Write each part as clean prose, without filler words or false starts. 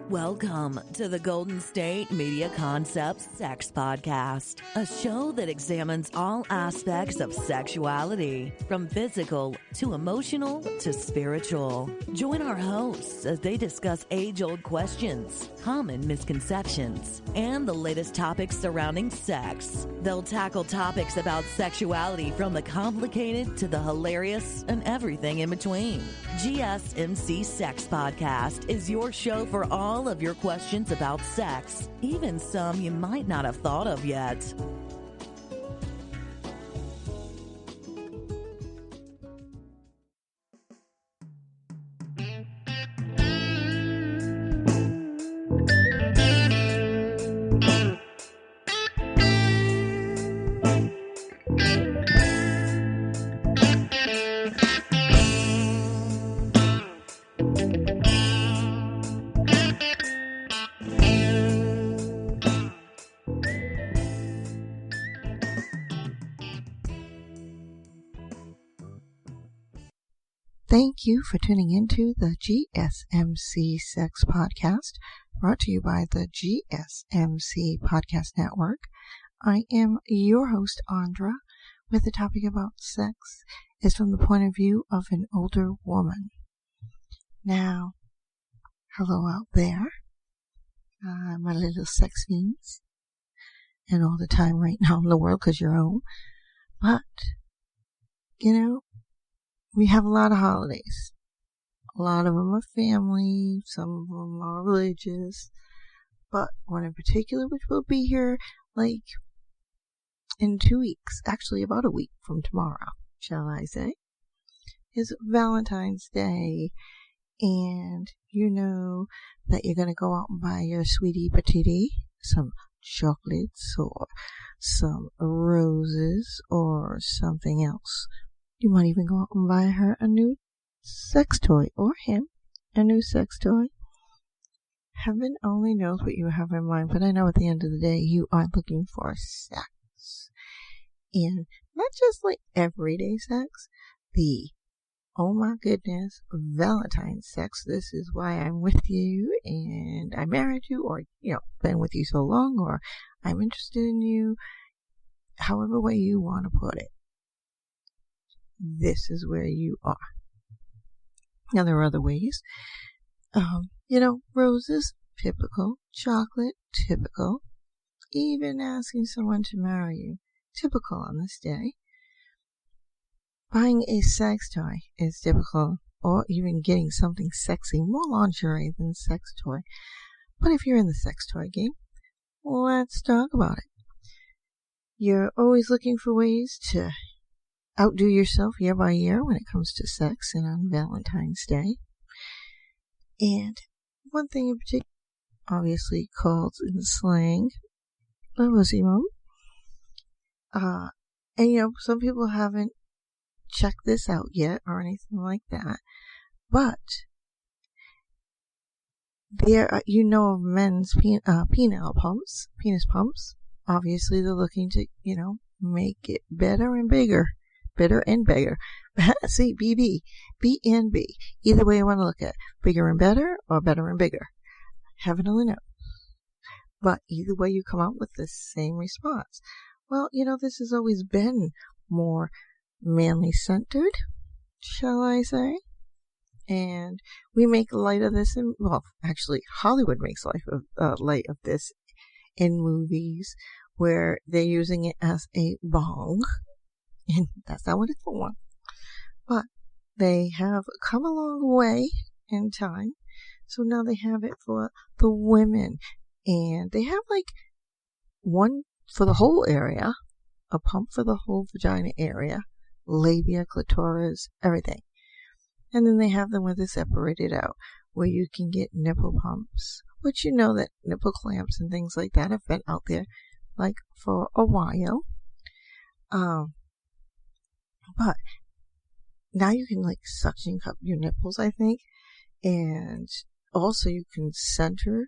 Welcome to the Golden State Media Concepts Sex Podcast, a show that examines all aspects of sexuality, from physical to emotional to spiritual. Join our hosts as they discuss age-old questions, common misconceptions, and the latest topics surrounding sex. They'll tackle topics about sexuality from the complicated to the hilarious and everything in between. GSMC Sex Podcast is your show for all of your questions about sex, even some you might not have thought of yet. Thank you for tuning into the GSMC Sex Podcast, brought to you by the GSMC Podcast Network. I am your host, Andra, with the topic about sex is from the point of view of an older woman. Now, hello out there, my little sex fiends, and all the time right now in the world because you're home. But, we have a lot of holidays. A lot of them are family, some of them are religious, but one in particular, which will be here in 2 weeks, actually about a week from tomorrow, shall I say, is Valentine's Day. And you know that you're going to go out and buy your sweetie patootie some chocolates or some roses or something else. You might even go out and buy her a new sex toy, or him a new sex toy. Heaven only knows what you have in mind, but I know at the end of the day, you are looking for sex. And not just everyday sex, oh my goodness, Valentine sex. This is why I'm with you and I married you, or, been with you so long, or I'm interested in you, however way you want to put it. This is where you are. Now, there are other ways. Roses, typical. Chocolate, typical. Even asking someone to marry you, typical on this day. Buying a sex toy is typical, or even getting something sexy, more lingerie than sex toy. But if you're in the sex toy game, let's talk about it. You're always looking for ways to outdo yourself year by year when it comes to sex and on Valentine's Day. And one thing in particular, obviously called in slang, lavosimo. And some people haven't checked this out yet or anything like that, but there are, of men's penile pumps, penis pumps. Obviously, they're looking to, make it better and bigger. Better and bigger. See, B and B. Either way you want to look at it. Bigger and better or better and bigger. Heaven only knows. But either way you come out with the same response. Well, this has always been more manly centered, shall I say. And we make light of this actually Hollywood makes light of this in movies where they're using it as a bong. And that's not what it's for. But they have come a long way in time. So now they have it for the women. And they have one for the whole area, a pump for the whole vagina area, labia, clitoris, everything. And then they have them where they're separated out, where you can get nipple pumps, which that nipple clamps and things like that have been out there for a while. But now you can suction cup your nipples, I think. And also you can center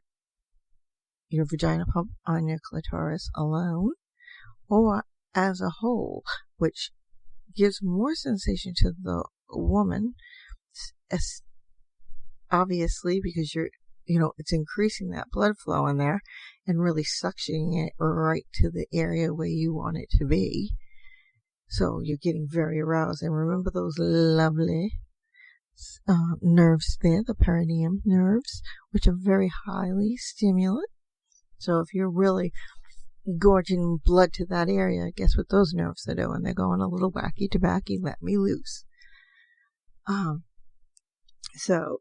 your vagina pump on your clitoris alone or as a whole, which gives more sensation to the woman, obviously, because you're it's increasing that blood flow in there and really suctioning it right to the area where you want it to be. So you're getting very aroused. And remember those lovely nerves there, the perineum nerves, which are very highly stimulant. So if you're really gorging blood to that area, guess what those nerves are doing? They're going a little wacky tobacky, let me loose. So,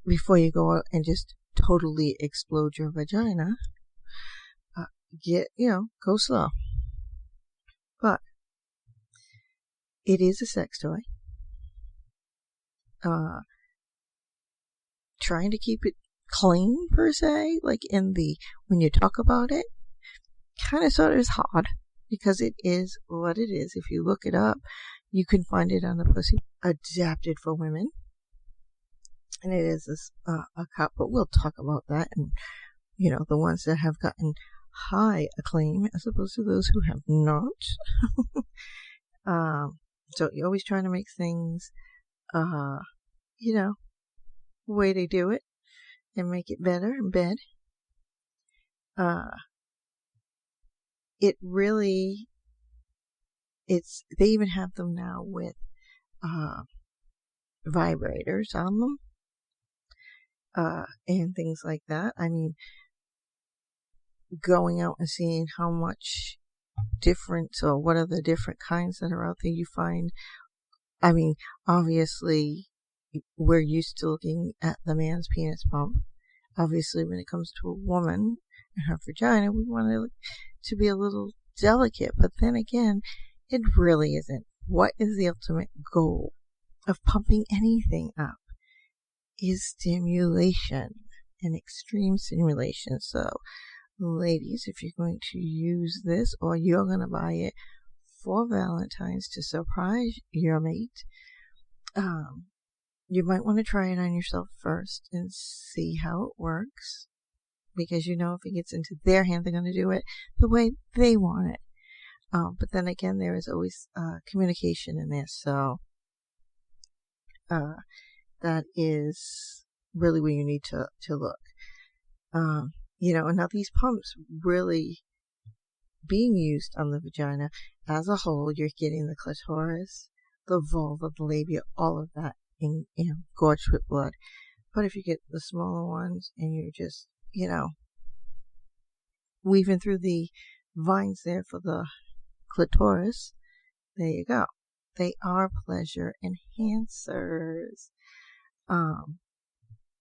before you go out and just totally explode your vagina, go slow. But it is a sex toy. Trying to keep it clean, per se, like when you talk about it, kind of sort of is hard, because it is what it is. If you look it up, you can find it on the pussy, adapted for women. And it is a cup, but we'll talk about that, and the ones that have gotten high acclaim as opposed to those who have not. So you're always trying to make things, the way they do it, and make it better in bed. It really, they even have them now with vibrators on them. And things like that. I mean, going out and seeing how much difference, or what are the different kinds that are out there, you find, I mean, obviously, we're used to looking at the man's penis pump. Obviously, when it comes to a woman and her vagina, we want it to be a little delicate, but then again, it really isn't. What is the ultimate goal of pumping anything up? Is stimulation, and extreme stimulation. So, ladies, if you're going to use this, or you're going to buy it for Valentine's to surprise your mate, you might want to try it on yourself first and see how it works, because if it gets into their hand, they're going to do it the way they want it. But then again, there is always communication in there, so that is really where you need to look. And now these pumps really being used on the vagina as a whole, you're getting the clitoris, the vulva, the labia, all of that gorged with blood. But if you get the smaller ones and you're just, weaving through the vines there for the clitoris, there you go. They are pleasure enhancers.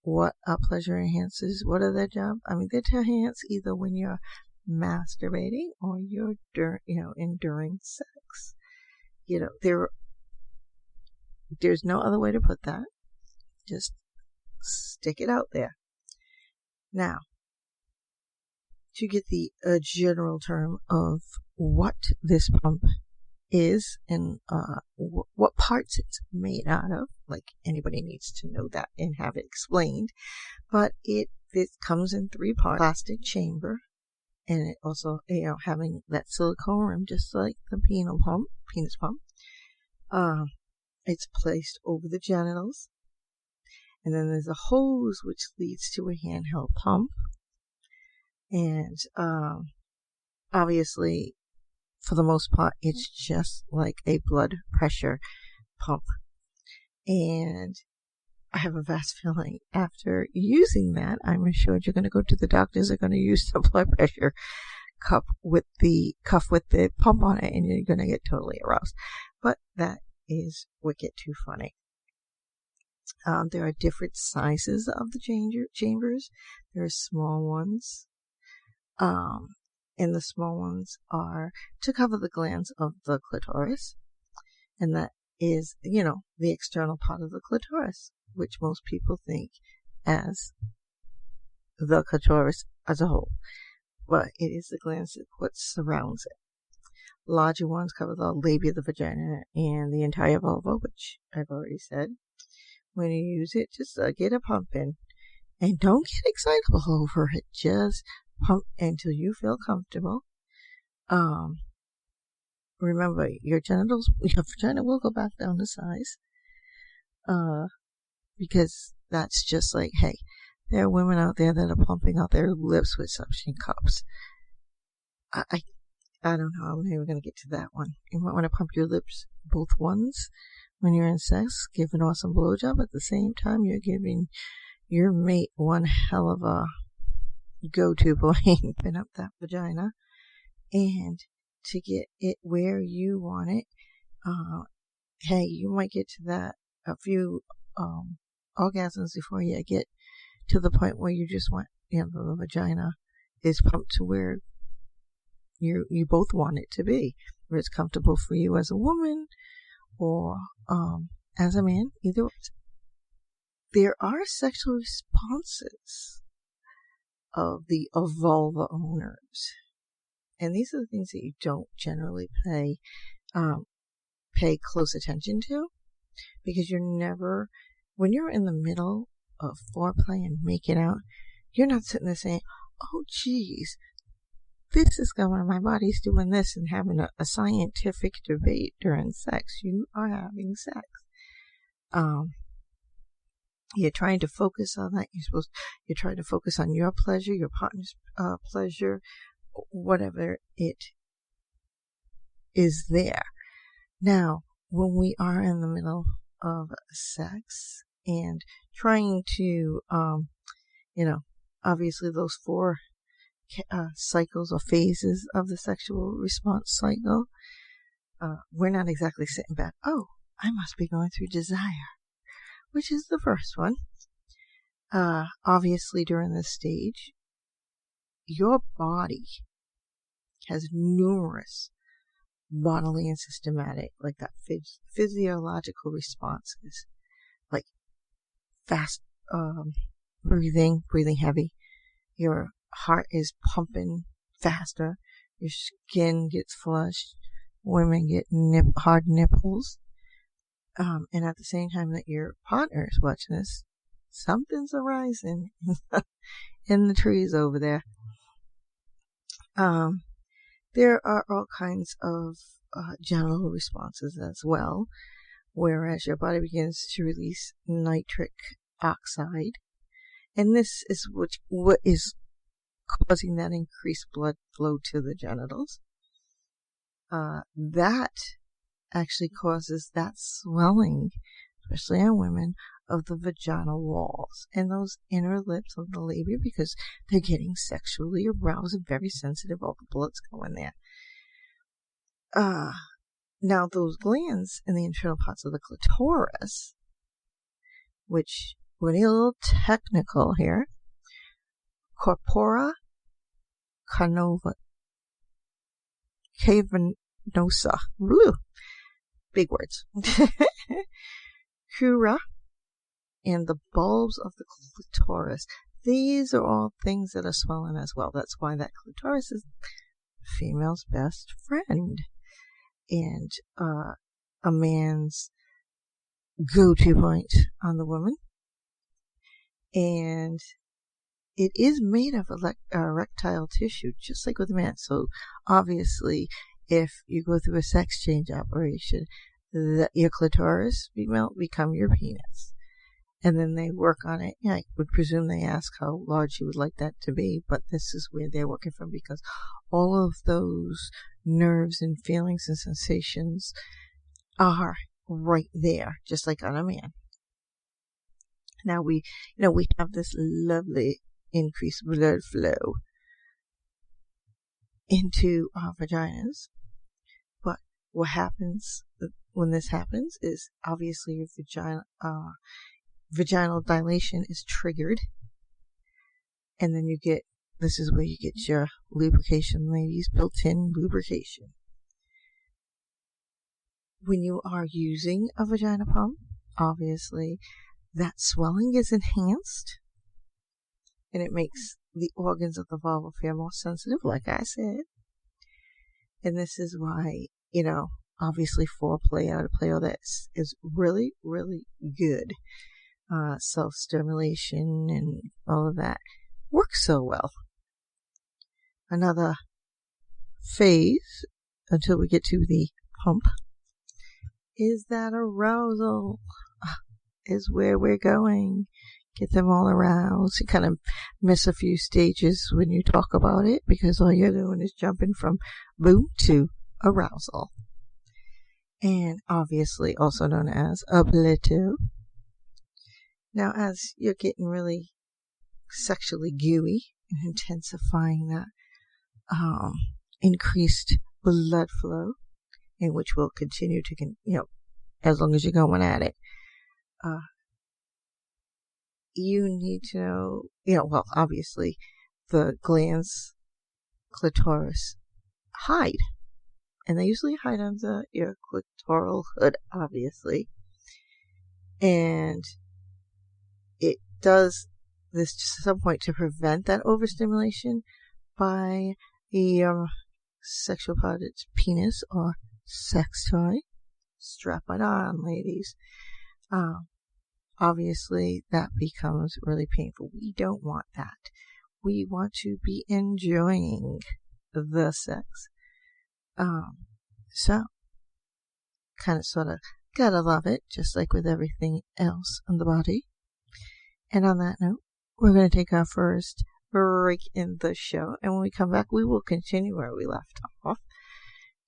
What are pleasure enhancers? What are their job? I mean, they enhance either when you're masturbating or you're during sex. There's no other way to put that. Just stick it out there. Now, to get the general term of what this pump is and what parts it's made out of, like anybody needs to know that and have it explained. But it comes in 3 parts: plastic chamber, and it also having that silicone rim, just like the penis pump. It's placed over the genitals, and then there's a hose which leads to a handheld pump, and obviously, for the most part, it's just like a blood pressure pump. And I have a vast feeling after using that, I'm assured you're going to go to the doctors, they're going to use the blood pressure cuff with the pump on it, and you're going to get totally aroused. But that is wicked too funny. There are different sizes of the chambers. There are small ones. And the small ones are to cover the glands of the clitoris. And that is, the external part of the clitoris, which most people think as the clitoris as a whole. But it is the glands that what surrounds it. Larger ones cover the labia, the vagina, and the entire vulva, which I've already said. When you use it, just get a pump in. And don't get excitable over it. Just pump until you feel comfortable. Remember, your vagina will go back down to size. Because that's just like, hey, there are women out there that are pumping out their lips with suction cups. I don't know. I'm not even going to get to that one. You might want to pump your lips, both ones, when you're in sex. Give an awesome blowjob. At the same time, you're giving your mate one hell of a go-to point. Open up that vagina, and to get it where you want it, hey, you might get to that a few orgasms before you get to the point where you just want, the vagina is pumped to where you both want it to be, where it's comfortable for you as a woman or as a man, either way. There are sexual responses of the vulva owners, and these are the things that you don't generally pay close attention to, because you're never, when you're in the middle of foreplay and making out, you're not sitting there saying, oh geez, this is going on, my body's doing this, and having a scientific debate during sex. You are having sex. You're trying to focus on that. You're trying to focus on your pleasure, your partner's pleasure, whatever it is there. Now, when we are in the middle of sex and trying to, obviously those 4 cycles or phases of the sexual response cycle, we're not exactly sitting back, oh, I must be going through desire, which is the first one. Obviously, during this stage, your body has numerous bodily and systematic, like that physiological responses, like fast breathing heavy, your heart is pumping faster, your skin gets flushed, women get hard nipples, and at the same time that your partner is watching this, something's arising in the trees over there. There are all kinds of genital responses as well, whereas your body begins to release nitric oxide, and this is what is causing that increased blood flow to the genitals. That actually causes that swelling, especially on women, of the vaginal walls and those inner lips of the labia, because they're getting sexually aroused and very sensitive. All the blood's going there. Now those glands in the internal parts of the clitoris, which we're getting a little technical here, corpora cavernosa, woo, big words, cura, and the bulbs of the clitoris. These are all things that are swelling as well. That's why that clitoris is female's best friend and a man's go-to point on the woman. And it is made of erectile tissue, just like with a man. So obviously, if you go through a sex change operation, your clitoris female become your penis. And then they work on it. Yeah, I would presume they ask how large you would like that to be, but this is where they're working from, because all of those nerves and feelings and sensations are right there, just like on a man. Now we have this lovely increased blood flow into our vaginas, but what happens when this happens is obviously your vaginal dilation is triggered, and then this is where you get your lubrication, ladies, built-in lubrication. When you are using a vagina pump, obviously that swelling is enhanced, and it makes the organs of the vulva feel more sensitive, like I said. And this is why, obviously foreplay, out of play, all that is really, really good. Self-stimulation and all of that works so well. Another phase, until we get to the pump, is that arousal. is where we're going. Get them all aroused. You kind of miss a few stages when you talk about it because all you're doing is jumping from boom to arousal. And obviously also known as ablito. Now, as you're getting really sexually gooey and intensifying that increased blood flow, in which will continue to, as long as you're going at it, you need to know, obviously, the glands, clitoris, hide. And they usually hide under your clitoral hood, obviously. And it does this to some point to prevent that overstimulation by your sexual partner's penis or sex toy. Strap it on, ladies. Obviously, that becomes really painful. We don't want that. We want to be enjoying the sex. So, kind of sort of gotta love it, just like with everything else on the body. And on that note, we're going to take our first break in the show. And when we come back, we will continue where we left off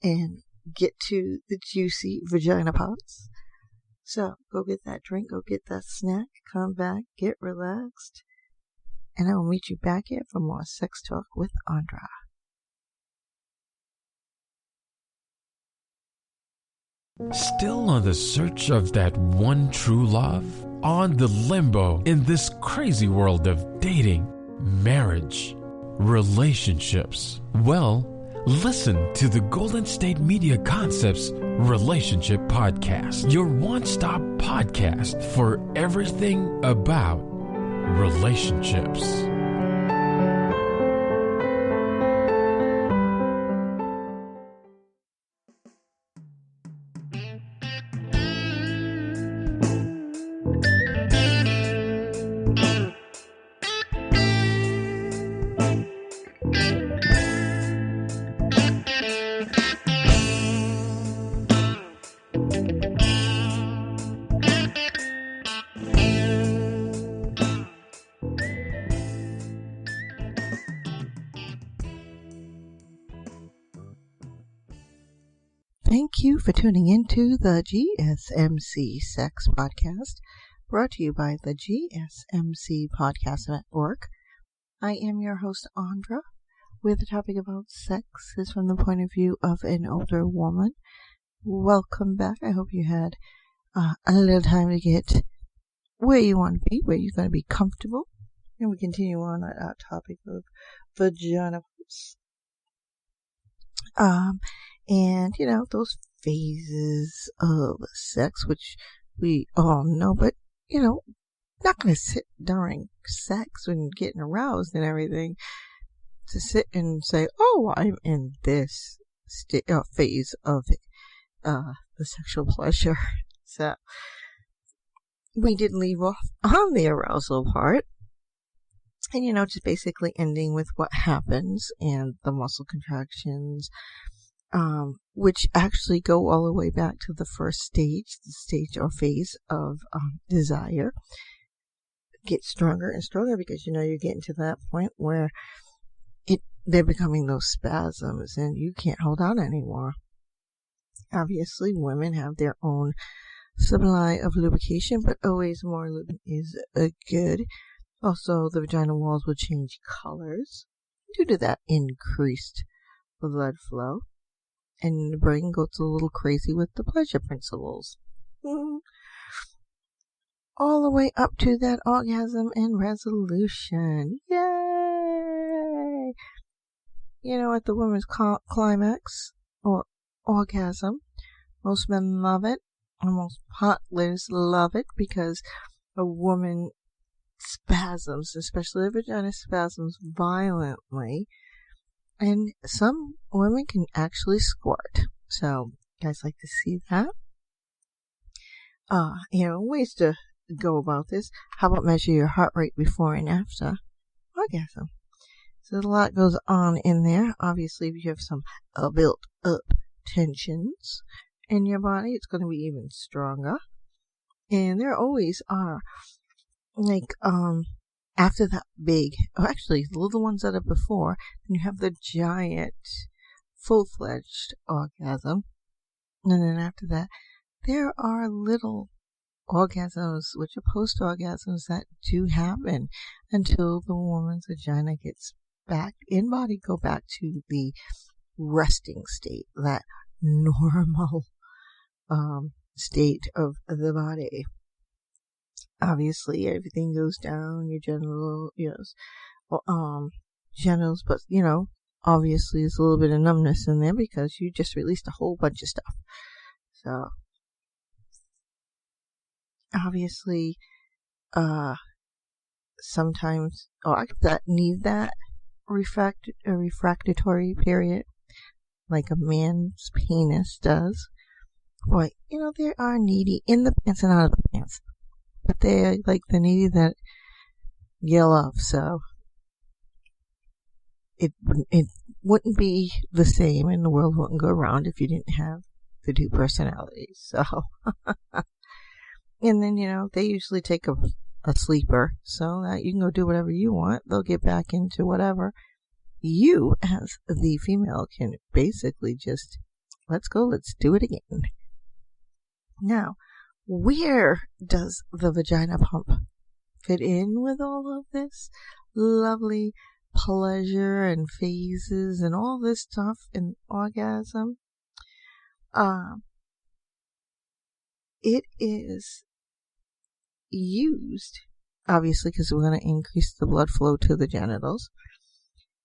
and get to the juicy vagina parts. So, go get that drink, go get that snack, come back, get relaxed. And I will meet you back here for more Sex Talk with Andra. Still on the search of that one true love? On the limbo in this crazy world of dating, marriage, relationships? Well, listen to the Golden State Media Concepts Relationship Podcast, your one-stop podcast for everything about relationships. Thank you for tuning into the GSMC Sex Podcast, brought to you by the GSMC Podcast Network. I am your host, Andra, where the topic about sex is from the point of view of an older woman. Welcome back. I hope you had a little time to get where you want to be, where you're going to be comfortable. And we continue on our topic of vagina. And, those phases of sex, which we all know, but, not going to sit during sex when getting aroused and everything to sit and say, oh, I'm in this phase of the sexual pleasure. So, we did leave off on the arousal part. And, just basically ending with what happens and the muscle contractions, which actually go all the way back to the first stage, the stage or phase of desire. Get stronger and stronger because, you're getting to that point where they're becoming those spasms and you can't hold on anymore. Obviously, women have their own supply of lubrication, but always more lubricant is good. Also, the vagina walls will change colors due to that increased blood flow. And the brain goes a little crazy with the pleasure principles. All the way up to that orgasm and resolution. Yay! At the women's climax or orgasm, most men love it, and most partners love it because a woman spasms, especially the vagina spasms violently. And some women can actually squirt. So, you guys like to see that? Ways to go about this. How about measure your heart rate before and after orgasm? So, a lot goes on in there. Obviously, if you have some built up tensions in your body, it's going to be even stronger. And there always are, like, after that big, actually, the little ones that are before, then you have the giant, full-fledged orgasm. And then after that, there are little orgasms, which are post-orgasms, that do happen until the woman's vagina gets back in body, go back to the resting state, that normal state of the body. Obviously, everything goes down, your genitals, but, obviously there's a little bit of numbness in there because you just released a whole bunch of stuff. So, obviously, sometimes, that need that refractory period, like a man's penis does. But, there are needy in the pants and out of the pants. But they're like the needy that you love, so it wouldn't be the same, and the world wouldn't go around if you didn't have the two personalities. So, and then, they usually take a sleeper so that you can go do whatever you want. They'll get back into whatever. You, as the female, can basically just, let's go, let's do it again. Now, where does the vagina pump fit in with all of this lovely pleasure and phases and all this stuff in orgasm? It is used, obviously, because we're going to increase the blood flow to the genitals.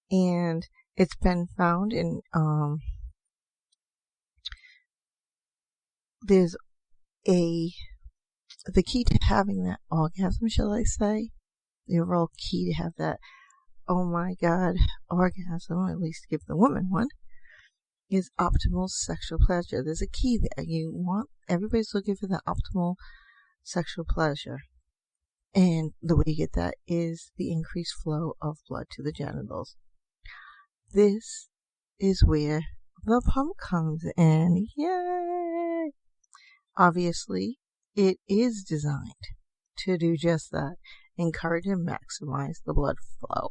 And it's been found in, there's the key to having that orgasm, shall I say, the overall key to have that, oh my God, orgasm, or at least give the woman one, is optimal sexual pleasure. There's a key there. Everybody's looking for the optimal sexual pleasure. And the way you get that is the increased flow of blood to the genitals. This is where the pump comes in. Yay! Obviously, it is designed to do just that. Encourage and maximize the blood flow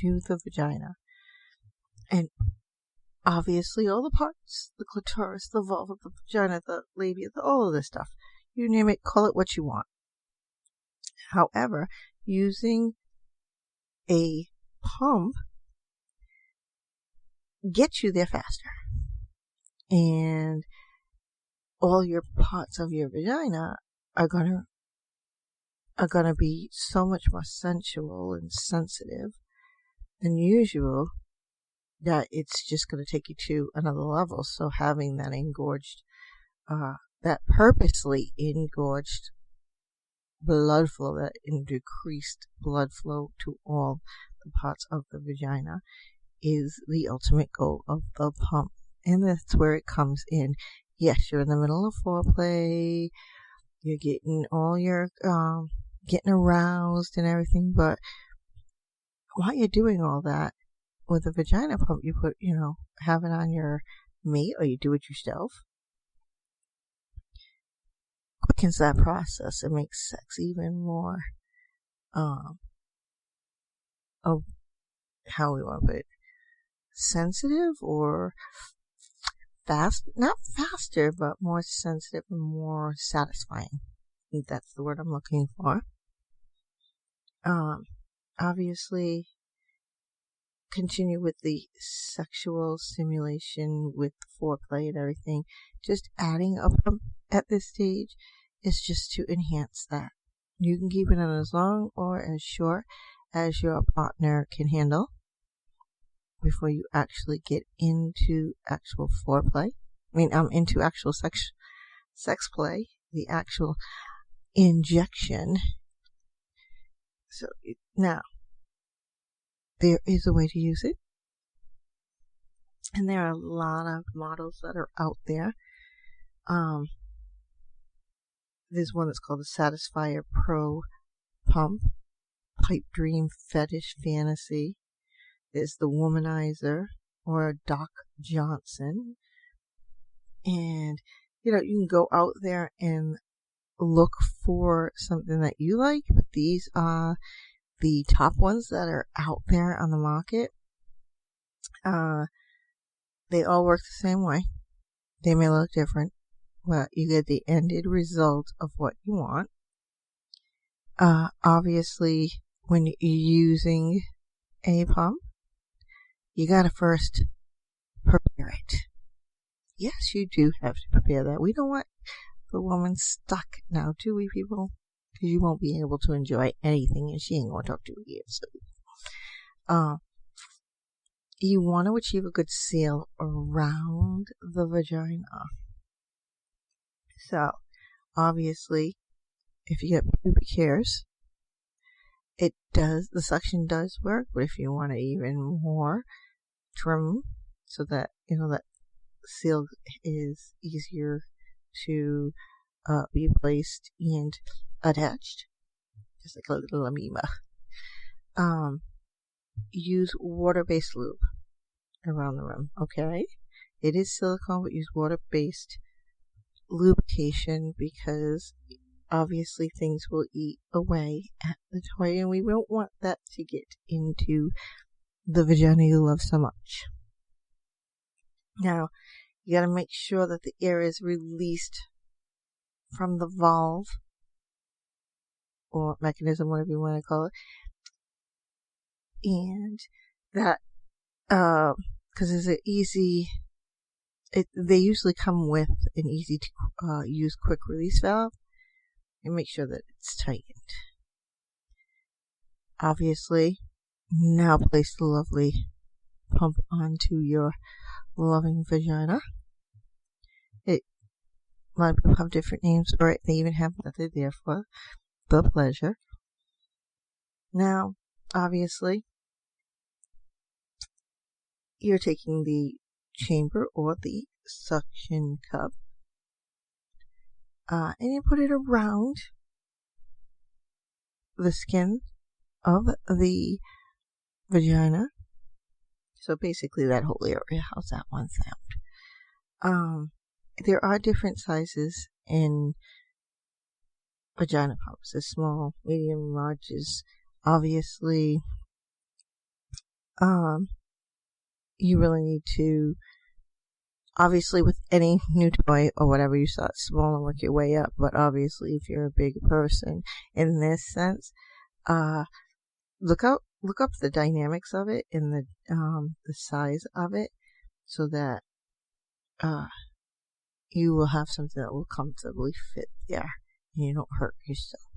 to the vagina. And obviously, all the parts, the clitoris, the vulva, the vagina, the labia, all of this stuff, you name it, call it what you want. However, using a pump gets you there faster. And all your parts of your vagina are gonna be so much more sensual and sensitive than usual that it's just gonna take you to another level. So having that engorged, that purposely engorged blood flow, that decreased blood flow to all the parts of the vagina, is the ultimate goal of the pump. And that's where it comes in. Yes, you're in the middle of foreplay, you're getting all your, getting aroused and everything, but while you're doing all that, with a vagina pump, you put, have it on your mate, or you do it yourself. Quickens that process. It makes sex even more, of how we want to put it, sensitive, or not faster, but more sensitive and more satisfying. I think that's the word I'm looking for. Obviously, continue with the sexual stimulation with foreplay and everything. Just adding a pump at this stage is just to enhance that. You can keep it on as long or as short as your partner can handle before you actually get into actual foreplay. Into actual sex play, the actual injection. So now, there is a way to use it, and there are a lot of models that are out there. There's one that's called the Satisfier Pro Pump, Pipe Dream Fetish Fantasy. There's the Womanizer, or Doc Johnson. And, you can go out there and look for something that you like, but these are the top ones that are out there on the market. They all work the same way. They may look different, but you get the ended result of what you want. Obviously, when you're using a pump, you gotta first prepare it. Yes, you do have to prepare that. We don't want the woman stuck now, do we, people? Because you won't be able to enjoy anything, and she ain't gonna talk to you again. So, you want to achieve a good seal around the vagina. So, obviously, if you get pubic hairs, the suction does work, but if you want to even more, trim so that, that seal is easier to be placed and attached, just like a little amoeba. Use water-based lube around the rim, okay? It is silicone, but use water-based lubrication because obviously things will eat away at the toy, and we don't want that to get into the vagina you love so much. Now, you gotta make sure that the air is released from the valve or mechanism, whatever you want to call it, and that because it's they usually come with an easy to use quick release valve, and make sure that it's tightened. Obviously, now place the lovely pump onto your loving vagina. A lot of people have different names for it. They even have what they're there for, the pleasure. Now, obviously, you're taking the chamber or the suction cup, and you put it around the skin of the vagina. So basically that whole area. How's that one sound? There are different sizes in vagina pumps. There's small, medium, larges. Obviously, you really need to, obviously with any new toy or whatever, you start small and work your way up. But obviously if you're a big person in this sense, look up the dynamics of it and the size of it, so that you will have something that will comfortably fit there and you don't hurt yourself.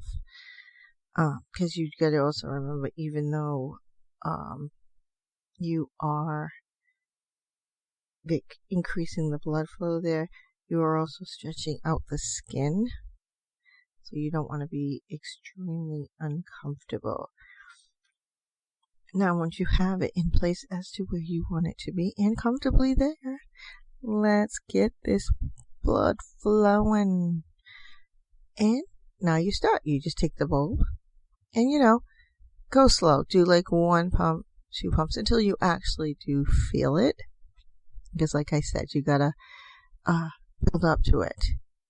Because you got to also remember, even though you are increasing the blood flow there, you are also stretching out the skin, so you don't want to be extremely uncomfortable. Now, once you have it in place as to where you want it to be and comfortably there, let's get this blood flowing. And now you start. You just take the bulb and, go slow. Do like 1 pump, 2 pumps until you actually do feel it. Because like I said, you gotta build up to it.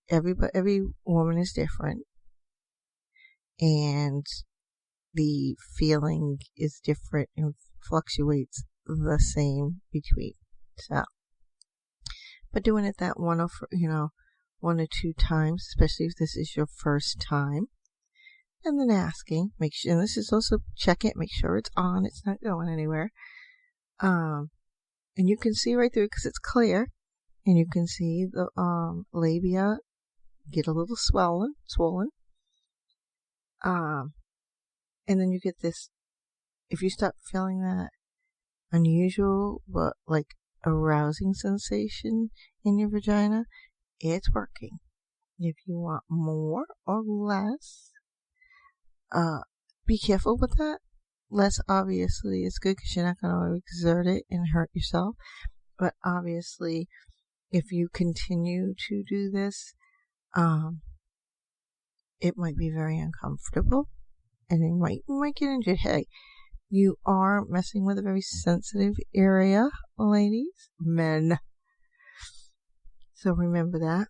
Every woman is different, and the feeling is different and fluctuates the same between. So, but doing it that 1 or 2 times, especially if this is your first time, and then asking, make sure, and this is also check it, make sure it's on, it's not going anywhere. And you can see right through it because it's clear, and you can see the labia get a little swollen. And then you get this, if you start feeling that unusual but like arousing sensation in your vagina, it's working. If you want more or less, be careful with that. Less obviously is good because you're not going to exert it and hurt yourself. But obviously, if you continue to do this, it might be very uncomfortable, and you might get injured. Hey, you are messing with a very sensitive area, ladies, men. So remember that.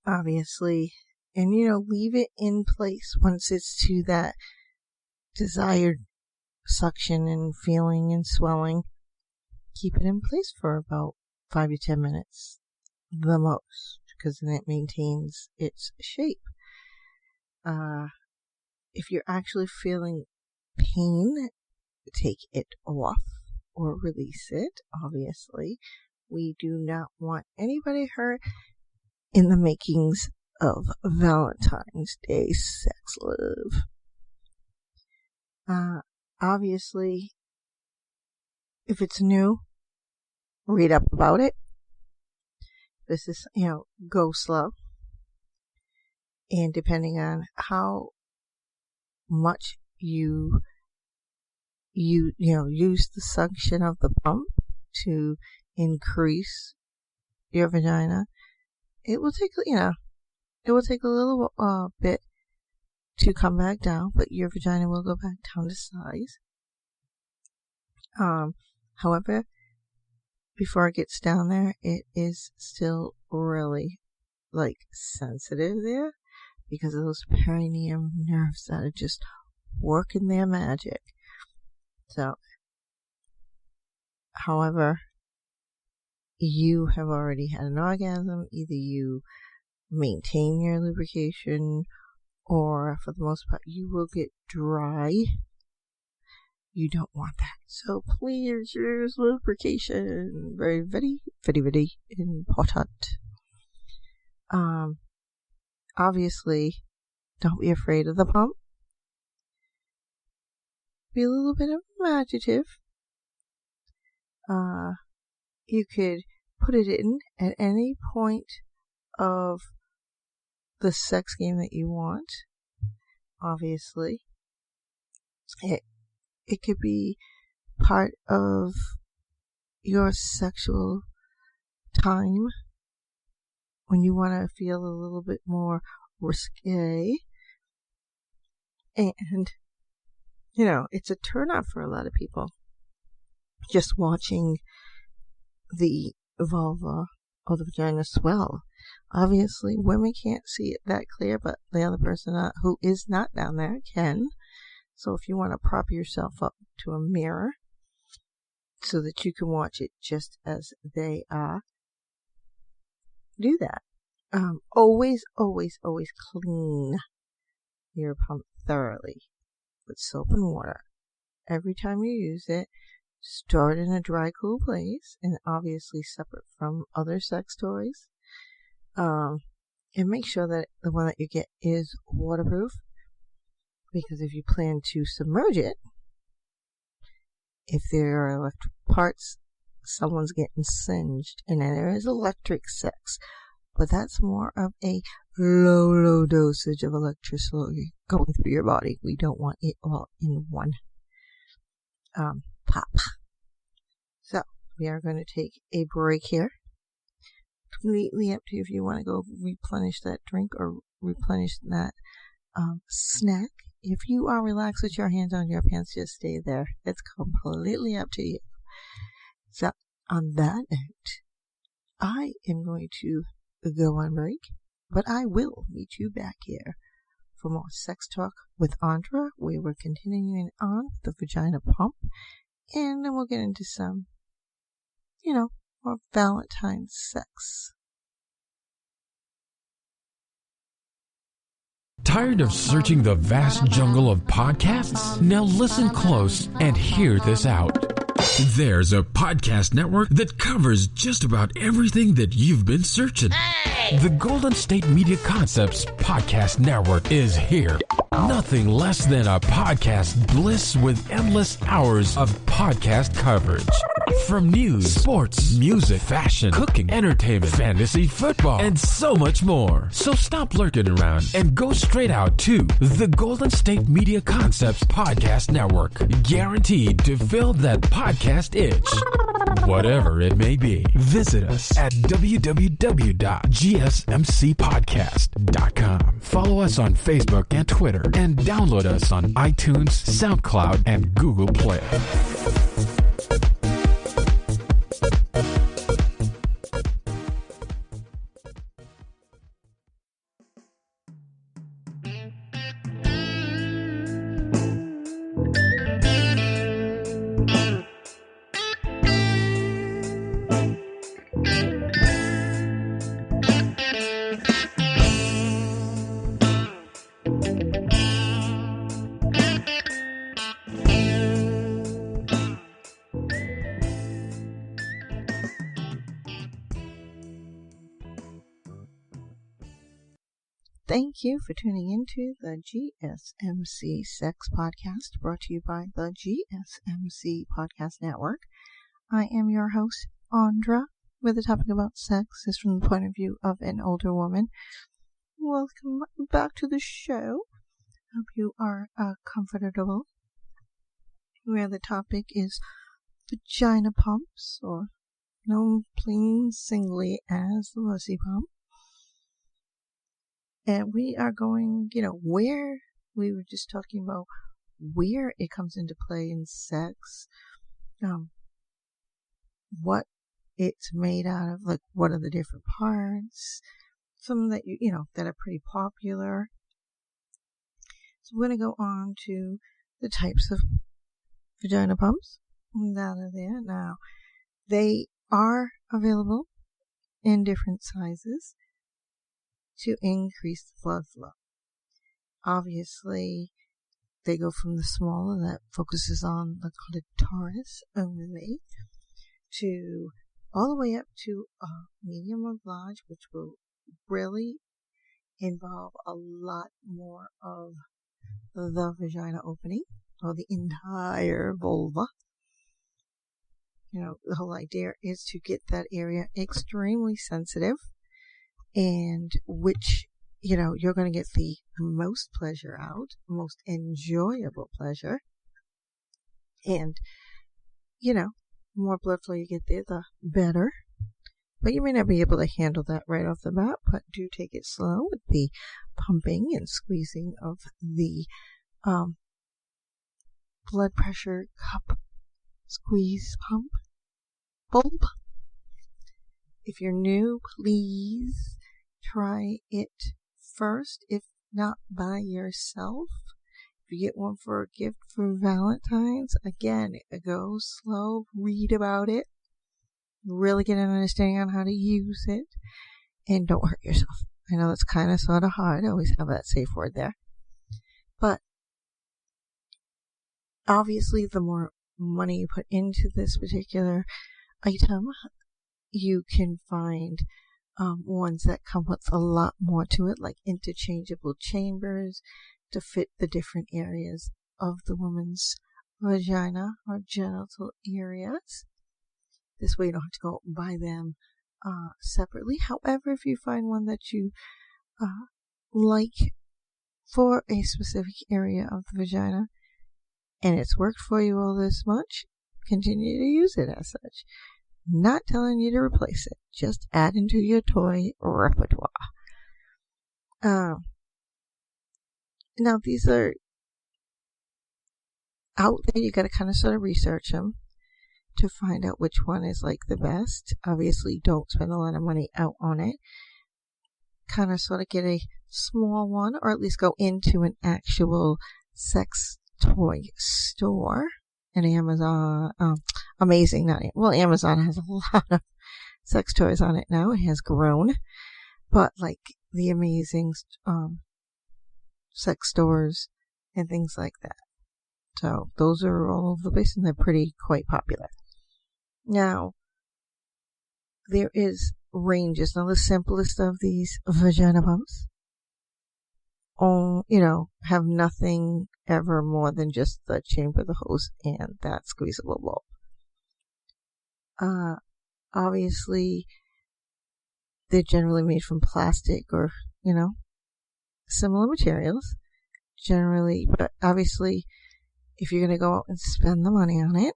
Obviously, And, leave it in place once it's to that desired suction and feeling and swelling. Keep it in place for about 5 to 10 minutes, the most, because then it maintains its shape. If you're actually feeling pain, take it off or release it, obviously. We do not want anybody hurt in the makings of Valentine's Day sex love. Obviously, if it's new, read up about it. This is, go slow. And depending on how much you use the suction of the pump to increase your vagina, it will take, it will take a little bit to come back down, but your vagina will go back down to size. However, before it gets down there, it is still really, sensitive there because of those perineum nerves that are just working their magic. So, however, you have already had an orgasm, either you maintain your lubrication, or for the most part, you will get dry. You don't want that. So please use lubrication. Very, very, very, very important. Obviously, don't be afraid of the pump. Be a little bit imaginative. You could put it in at any point of the sex game that you want. Obviously, it could be part of your sexual time when you want to feel a little bit more risque. And, it's a turn off for a lot of people. Just watching the vulva or the vagina swell. Obviously, women can't see it that clear, but the other person who is not down there can. So if you want to prop yourself up to a mirror so that you can watch it just as they are, do that. Always, always, always clean your pump thoroughly with soap and water. Every time you use it, store it in a dry, cool place, and obviously separate from other sex toys. And make sure that the one that you get is waterproof, because if you plan to submerge it, if there are electric parts, someone's getting singed. And then there is electric sex, but that's more of a low dosage of electricity going through your body. We don't want it all in one pop. So we are going to take a break here. Completely up to you if you want to go replenish that drink or replenish that snack. If you are relaxed with your hands on your pants, just stay there. It's completely up to you. So on that note, I am going to go on break, but I will meet you back here for more sex talk with Andra. We were continuing on with the vagina pump, and then we'll get into some, more Valentine sex. Tired of searching the vast jungle of podcasts? Now listen close and hear this out. There's a podcast network that covers just about everything that you've been searching. Hey! The Golden State Media Concepts Podcast Network is here. Nothing less than a podcast bliss with endless hours of podcast coverage. From news, sports, music, fashion, cooking, entertainment, fantasy, football, and so much more. So stop lurking around and go straight out to the Golden State Media Concepts Podcast Network. Guaranteed to fill that podcast itch. Whatever it may be. Visit us at www.gsmcpodcast.com. Follow us on Facebook and Twitter, and download us on iTunes, SoundCloud, and Google Play. Thank you for tuning into the GSMC Sex Podcast, brought to you by the GSMC Podcast Network. I am your host, Andra, where the topic about sex is from the point of view of an older woman. Welcome back to the show. Hope you are comfortable. Where the topic is vagina pumps, or known plain singly as the pussy pump. And we are going, where we were just talking about where it comes into play in sex, what it's made out of, like what are the different parts, some that that are pretty popular. So we're going to go on to the types of vagina pumps that are there. Now, they are available in different sizes to increase the blood flow. Obviously, they go from the smaller that focuses on the clitoris only to all the way up to a medium or large, which will really involve a lot more of the vagina opening, or the entire vulva. The whole idea is to get that area extremely sensitive, and which, you're going to get the most pleasure out, most enjoyable pleasure. And, more blood flow you get there, the better. But you may not be able to handle that right off the bat, but do take it slow with the pumping and squeezing of the blood pressure cup squeeze pump bulb. If you're new, please try it first, if not by yourself. If you get one for a gift for Valentine's, again, go slow, read about it, really get an understanding on how to use it, and don't hurt yourself. I know it's kind of sort of hard. I always have that safe word there. But obviously, the more money you put into this particular item, you can find ones that come with a lot more to it, like interchangeable chambers to fit the different areas of the woman's vagina or genital areas. This way you don't have to go buy them separately. However, if you find one that you like for a specific area of the vagina, and it's worked for you all this much, continue to use it as such. Not telling you to replace it, just add into your toy repertoire. Now, these are out there. You got to kind of sort of research them to find out which one is like the best. Obviously, don't spend a lot of money out on it. Kind of sort of get a small one, or at least go into an actual sex toy store. And Amazon, amazing. Amazon has a lot of sex toys on it now. It has grown. But like the amazing sex stores and things like that. So those are all over the place, and they're quite popular. Now, there is ranges. Now, the simplest of these vagina pumps, have nothing ever more than just the chamber, the hose, and that squeezable bulb. Obviously, they're generally made from plastic or, similar materials. Generally, but obviously, if you're going to go out and spend the money on it,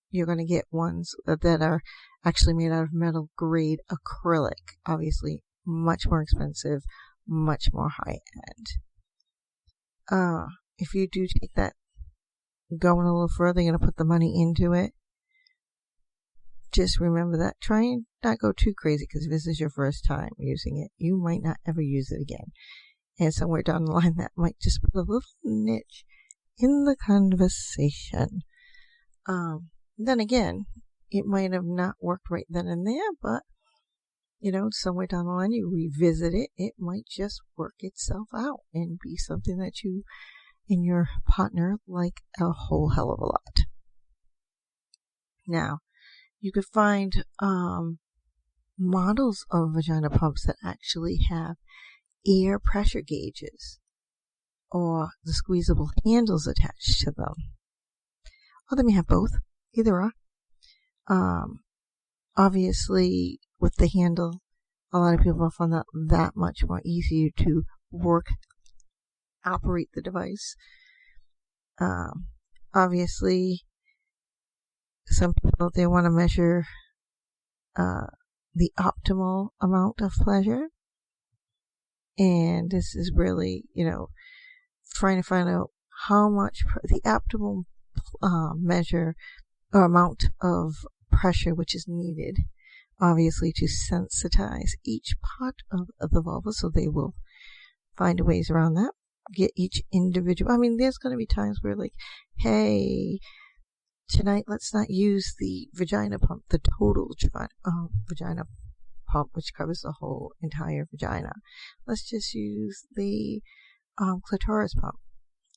you're going to get ones that are actually made out of metal grade acrylic. Obviously, much more expensive, much more high end. If you do take that going a little further, you're going to put the money into it. Just remember that. Try and not go too crazy, because if this is your first time using it, you might not ever use it again. And somewhere down the line, that might just put a little niche in the conversation. Then again, it might have not worked right then and there, but, somewhere down the line, you revisit it, it might just work itself out and be something that you and your partner like a whole hell of a lot. Now, you could find models of vagina pumps that actually have air pressure gauges or the squeezable handles attached to them. Or they may have both, either or. Obviously, with the handle, a lot of people find that much more easier to operate the device. Obviously, some people, they want to measure the optimal amount of pleasure. And this is really, trying to find out how much the optimal measure or amount of pressure which is needed, obviously, to sensitize each part of the vulva, so they will find ways around that. Get each individual. There's going to be times where, like, hey, tonight let's not use the vagina pump, the total vagina pump, which covers the whole entire vagina. Let's just use the clitoris pump.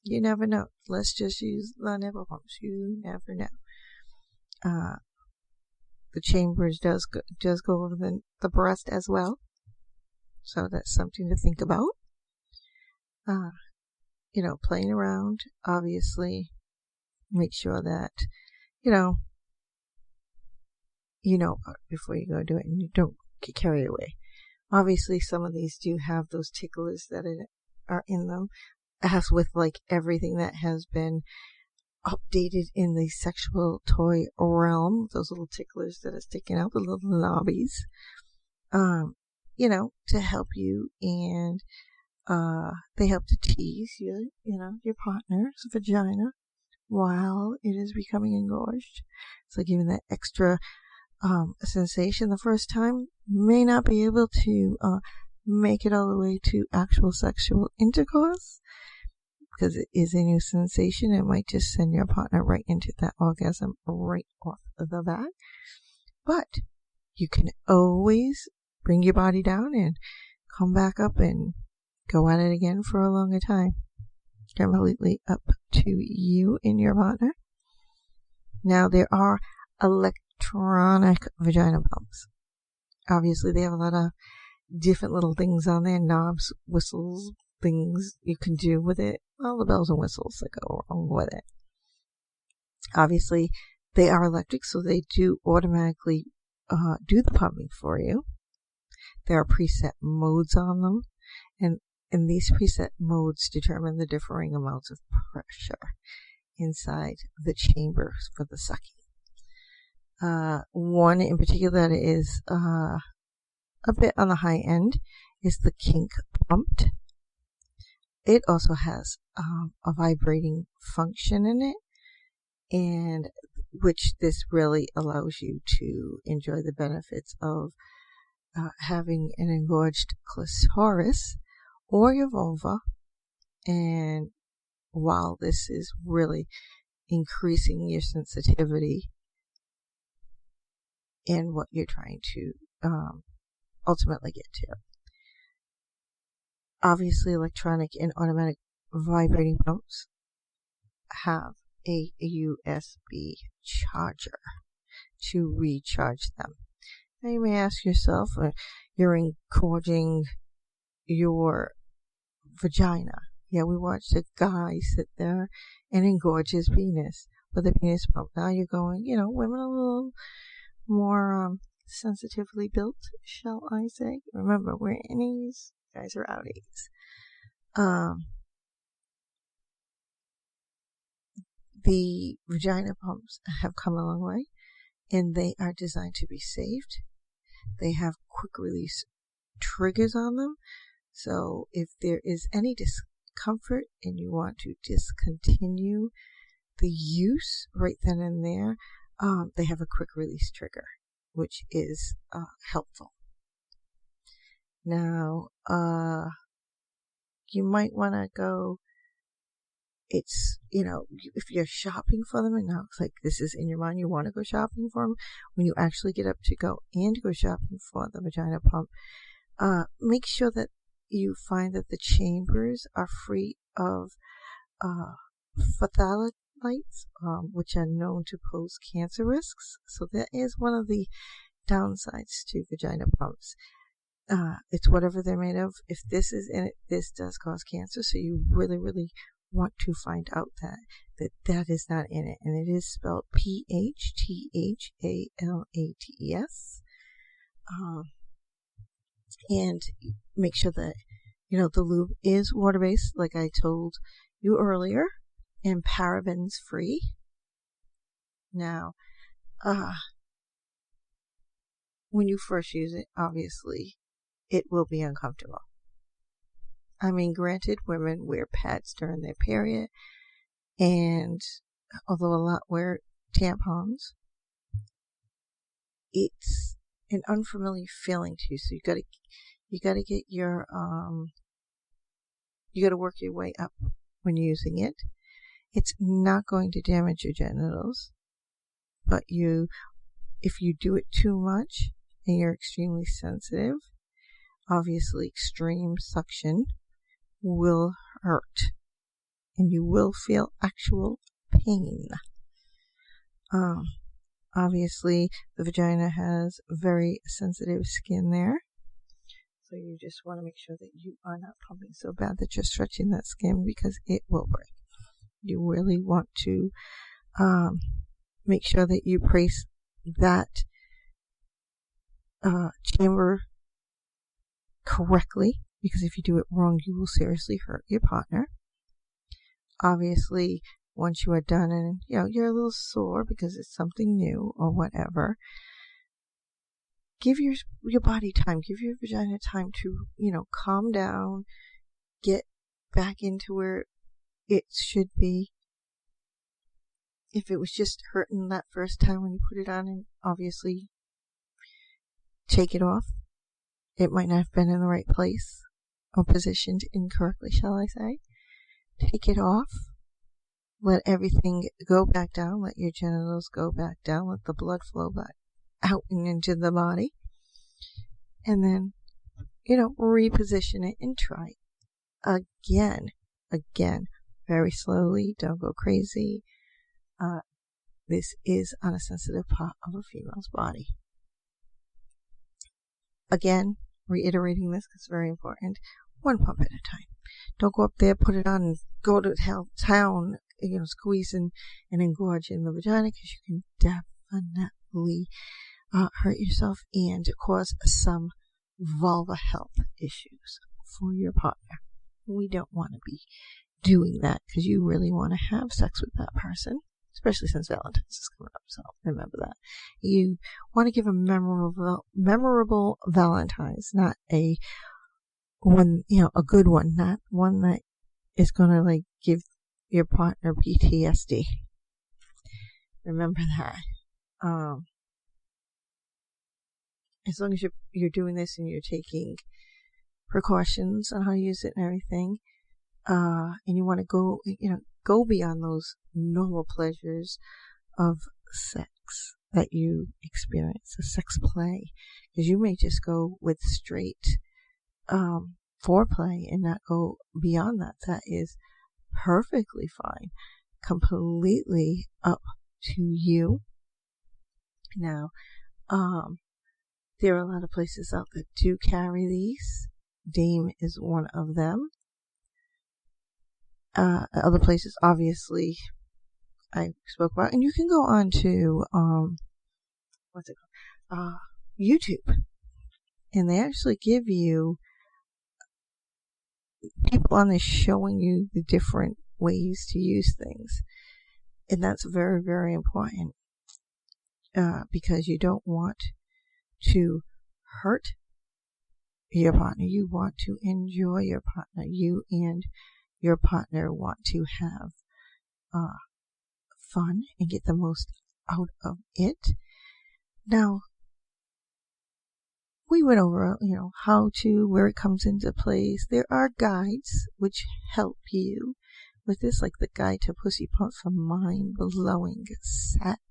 You never know. Let's just use the nipple pumps. You never know. The chambers does go over the breast as well, so that's something to think about. Playing around, obviously, make sure that, before you go do it, and you don't get carried away. Obviously, some of these do have those ticklers that are in them, as with like everything that has been updated in the sexual toy realm, those little ticklers that are sticking out, the little knobbies, to help you, and they help to tease your partner's vagina while it is becoming engorged. So giving that extra sensation the first time may not be able to make it all the way to actual sexual intercourse, because it is a new sensation. It might just send your partner right into that orgasm right off the bat. But you can always bring your body down and come back up and go at it again for a longer time. Completely up to you and your partner. Now, there are electronic vagina pumps. Obviously, they have a lot of different little things on there, knobs, whistles, things you can do with it, all the bells and whistles that go along with it. Obviously, they are electric, so they do automatically do the pumping for you. There are preset modes on them, and these preset modes determine the differing amounts of pressure inside the chamber for the sucking. One in particular that is a bit on the high end is the kink pumped. It also has a vibrating function in it, and which this really allows you to enjoy the benefits of having an engorged clitoris or your vulva, and while this is really increasing your sensitivity in what you're trying to ultimately get to. Obviously, electronic and automatic vibrating pumps have a USB charger to recharge them. Now you may ask yourself, you're engorging your vagina. Yeah, we watched a guy sit there and engorge his penis with a penis pump. Now you're going, women are a little more sensitively built, shall I say. Remember, we're innies, guys are outies. The vagina pumps have come a long way, and they are designed to be saved. They have quick release triggers on them, so if there is any discomfort and you want to discontinue the use right then and there, they have a quick release trigger, which is helpful. Now, you might want to go, it's, if you're shopping for them, and now it's like this is in your mind, you want to go shopping for them, when you actually get up to go shopping for the vagina pump, make sure that you find that the chambers are free of phthalates, which are known to pose cancer risks. So that is one of the downsides to vagina pumps. It's whatever they're made of. If this is in it, this does cause cancer. So you really, really want to find out that is not in it. And it is spelled PHTHALATES. And make sure that, the lube is water-based, like I told you earlier, and parabens free. Now, when you first use it, obviously, it will be uncomfortable. I mean, granted, women wear pads during their period, and although a lot wear tampons, it's an unfamiliar feeling to you. So you gotta get your you gotta work your way up when using it. It's not going to damage your genitals, but if you do it too much and you're extremely sensitive, obviously extreme suction will hurt, and you will feel actual pain. Obviously, the vagina has very sensitive skin there, so you just want to make sure that you are not pumping so bad that you're stretching that skin, because it will break. You really want to make sure that you place that chamber correctly, because if you do it wrong, you will seriously hurt your partner. Obviously, once you are done and you're a little sore because it's something new or whatever, give your body time, give your vagina time to calm down, get back into where it should be. If it was just hurting that first time when you put it on, and obviously take it off, it might not have been in the right place or positioned incorrectly, shall I say. Take it off. Let everything go back down. Let your genitals go back down. Let the blood flow back out and into the body. And then, reposition it and try again. Again, very slowly. Don't go crazy. This is on a sensitive part of a female's body. Again, reiterating this because it's very important. One pump at a time. Don't go up there, put it on, and go to town, squeezing and engorging the vagina, because you can definitely hurt yourself and cause some vulva health issues for your partner. We don't want to be doing that, because you really want to have sex with that person, especially since Valentine's is coming up, so remember that. You want to give a memorable Valentine's, not a good one, not one that is going to give your partner PTSD. Remember that. As long as you're doing this and you're taking precautions on how to use it and everything, and you want to go beyond those normal pleasures of sex that you experience, the sex play, because you may just go with straight foreplay and not go beyond that. That is perfectly fine, completely up to you. Now, there are a lot of places out that do carry these. Dame is one of them. Other places, obviously, I spoke about, and you can go on to YouTube, and they actually give you people on there showing you the different ways to use things, and that's very, very important, because you don't want to hurt your partner. You want to enjoy your partner. You and your partner want to have fun and get the most out of it. Now, we went over, where it comes into place. There are guides which help you with this, like the Guide to Pussy Pump for Mind-Blowing Sex.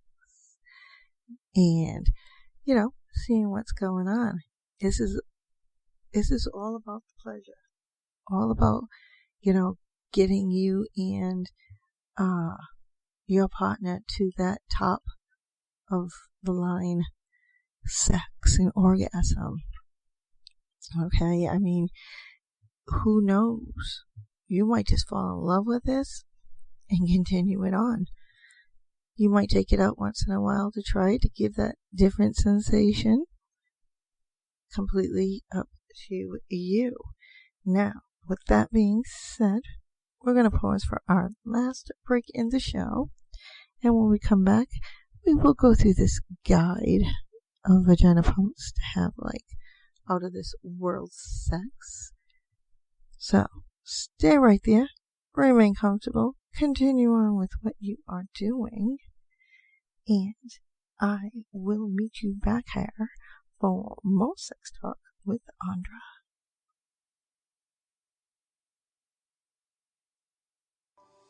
And, seeing what's going on. This is all about the pleasure. All about, getting you and your partner to that top of the line sex and orgasm. Okay, I mean, who knows? You might just fall in love with this and continue it on. You might take it out once in a while to try to give that different sensation. Completely up to you. Now, with that being said, we're going to pause for our last break in the show. And when we come back, we will go through this guide of vagina pumps to have like out of this world sex. So, stay right there. Remain comfortable. Continue on with what you are doing. And I will meet you back here for more sex talk with Andra.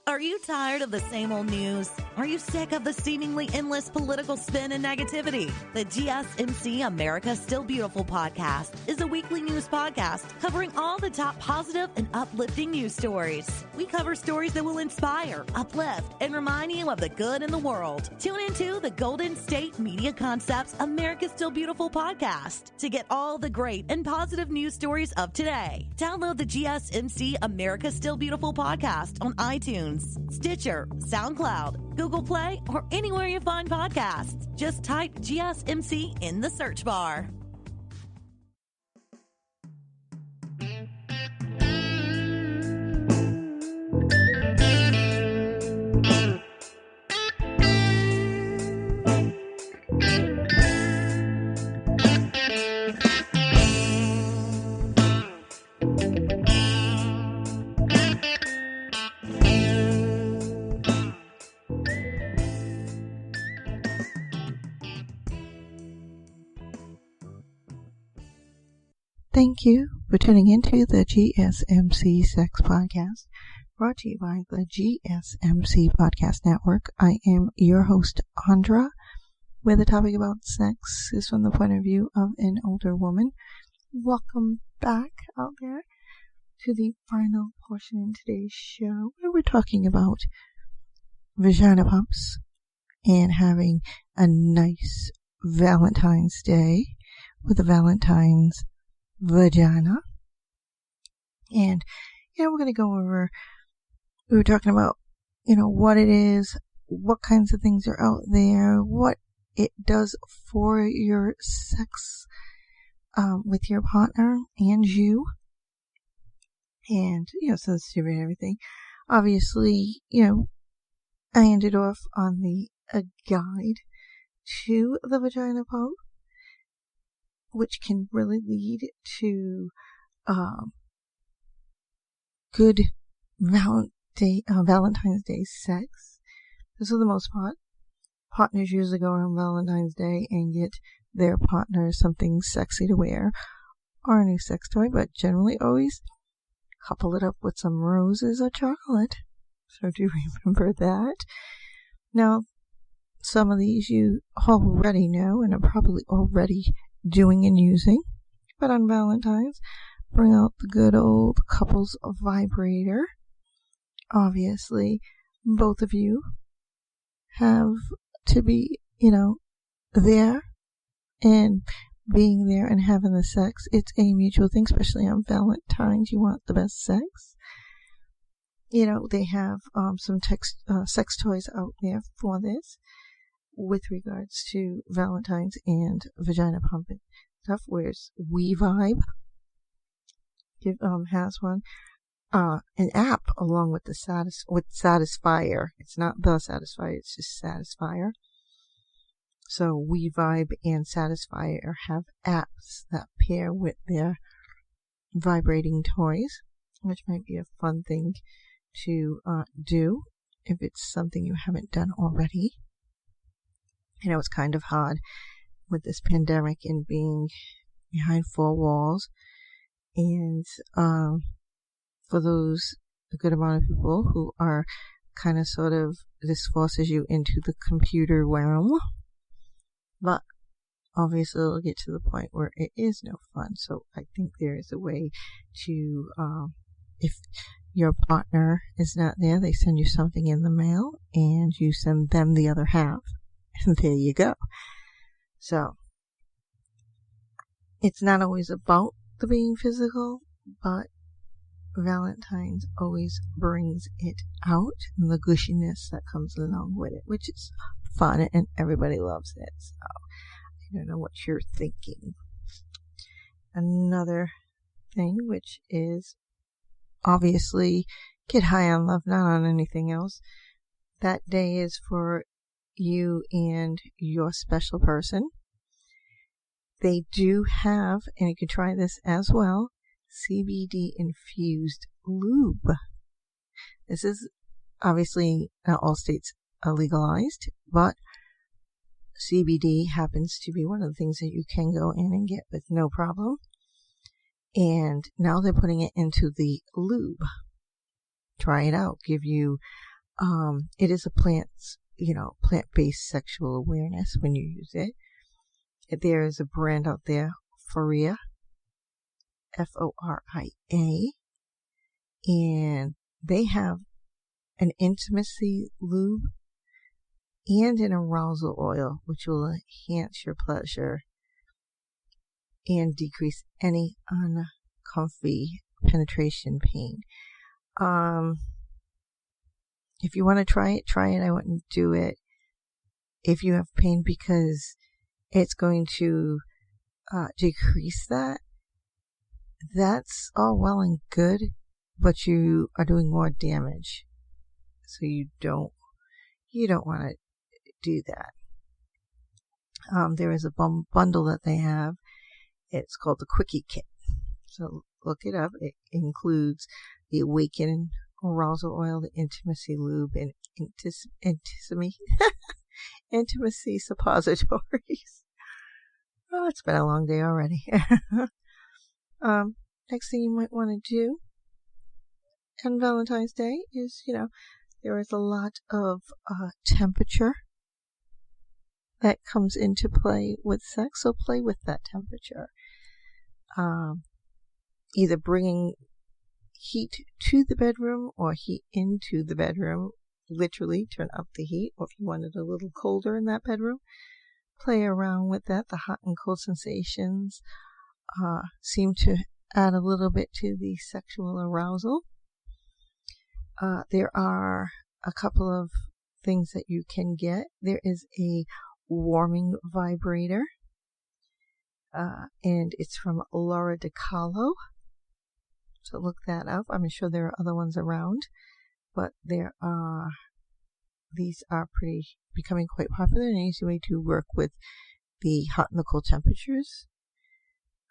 Are you tired of the same old news? Are you sick of the seemingly endless political spin and negativity? The GSMC America's Still Beautiful podcast is a weekly news podcast covering all the top positive and uplifting news stories. We cover stories that will inspire, uplift, and remind you of the good in the world. Tune into the Golden State Media Concepts America's Still Beautiful podcast to get all the great and positive news stories of today. Download the GSMC America's Still Beautiful podcast on iTunes, Stitcher, SoundCloud, Google Play, or anywhere you find podcasts. Just type GSMC in the search bar. Thank you for tuning into the GSMC Sex Podcast, brought to you by the GSMC Podcast Network. I am your host, Andra, where the topic about sex is from the point of view of an older woman. Welcome back out there to the final portion in today's show, where we're talking about vagina pumps and having a nice Valentine's Day with a Valentine's vagina. And we're going to go over, we were talking about what it is, what kinds of things are out there, what it does for your sex with your partner and you, and sensitivity and everything. Obviously, I ended off on a guide to the vagina pump, which can really lead to good Valentine's Day sex. Because for the most part, partners usually go on Valentine's Day and get their partner something sexy to wear or a new sex toy, but generally always couple it up with some roses or chocolate. So do remember that. Now, some of these you already know and are probably already doing and using, but on Valentine's, bring out the good old couples vibrator. Obviously, both of you have to be, there and being there and having the sex. It's a mutual thing, especially on Valentine's. You want the best sex. They have some sex toys out there for this. With regards to Valentine's and vagina pumping stuff, where's WeVibe has one, an app along with the Satisfier. It's not the Satisfier, it's just Satisfier. So WeVibe and Satisfier have apps that pair with their vibrating toys, which might be a fun thing to do if it's something you haven't done already. It's kind of hard with this pandemic and being behind four walls. And for those, a good amount of people who are kind of sort of, this forces you into the computer realm. But obviously it'll get to the point where it is no fun. So I think there is a way to, if your partner is not there, they send you something in the mail and you send them the other half. And there you go. So, it's not always about the being physical, but Valentine's always brings it out, and the gushiness that comes along with it, which is fun, and everybody loves it. So I don't know what you're thinking. Another thing, which is obviously get high on love, not on anything else. That day is for you and your special person. They do have, and you can try this as well, Cbd Infused Lube. This is obviously not all states are legalized, but CBD happens to be one of the things that you can go in and get with no problem. And now they're putting it into the lube. Try it out. Give you, it is a plant-based sexual awareness when you use it. There is a brand out there, Foria, Foria, and they have an intimacy lube and an arousal oil, which will enhance your pleasure and decrease any uncomfy penetration pain. If you want to try it. I wouldn't do it if you have pain, because it's going to decrease that. That's all well and good, but you are doing more damage. So you don't want to do that. There is a bundle that they have. It's called the Quickie Kit. So look it up. It includes the Awaken Arousal Oil, the Intimacy Lube, and Intimacy Suppositories. Oh, it's been a long day already. Next thing you might want to do on Valentine's Day is, there is a lot of temperature that comes into play with sex, so play with that temperature. Either bringing heat to the bedroom or heat into the bedroom. Literally turn up the heat, or if you want it a little colder in that bedroom, play around with that. The hot and cold sensations seem to add a little bit to the sexual arousal. There are a couple of things that you can get. There is a warming vibrator, and it's from Laura DiCarlo. So look that up. I'm sure there are other ones around, but these are becoming quite popular, and an easy way to work with the hot and the cold temperatures.